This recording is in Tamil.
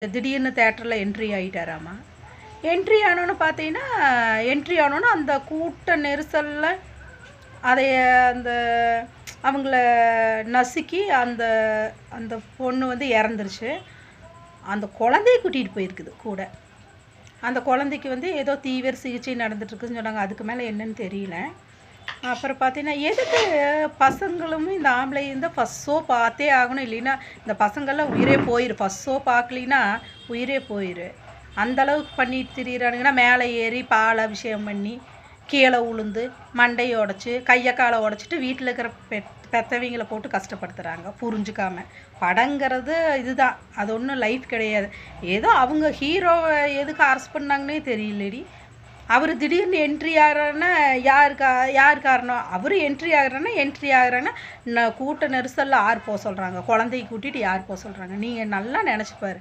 திடீர்னு தேட்டரில் என்ட்ரி ஆகிட்டாராமா. என்ட்ரி ஆனோன்னு பார்த்தீங்கன்னா அந்த கூட்ட நெரிசலில் அதைய அந்த அவங்கள நசுக்கி அந்த அந்த பொண்ணு வந்து இறந்துருச்சு. அந்த குழந்தைய கூட்டிகிட்டு போயிருக்குது கூட. அந்த குழந்தைக்கு வந்து ஏதோ தீவிர சிகிச்சை நடந்துட்டுருக்குன்னு சொன்னாங்க. அதுக்கு மேலே என்னன்னு தெரியல. அப்புறம் பார்த்தீங்கன்னா எதுக்கு பசங்களும் இந்த ஆம்பளையும் தான் ஃபஸ்ட் ஷோ பார்த்தே ஆகணும். இல்லைன்னா இந்த பசங்கள்லாம் உயிரே போயிரு. ஃபஸ்ட் ஷோ பார்க்கலின்னா உயிரே போயிரு. அந்தளவுக்கு பண்ணிட்டு திரியிறானுங்கன்னா மேலே ஏறி பால் அபிஷேகம் பண்ணி கீழே உளுந்து மண்டையை உடச்சி கையை காலை உடச்சிட்டு வீட்டில் இருக்கிற பெற்றவங்களை போட்டு கஷ்டப்படுத்துகிறாங்க புரிஞ்சுக்காம. படங்கிறது இதுதான், அது ஒன்றும் லைஃப் கிடையாது. ஏதோ அவங்க ஹீரோவை எதுக்கு அரெஸ்ட் பண்ணாங்கன்னே தெரியலடி. அவர் திடீர்னு என்ட்ரி ஆகிறாருன்னா யார் காரணம்? அவர் என்ட்ரி ஆகுறாங்கன்னா கூட்ட நெரிசலில் யார் போக சொல்கிறாங்க? குழந்தைய கூட்டிகிட்டு யார் போக சொல்கிறாங்க? நீங்கள் நல்லா நினச்சி பாரு.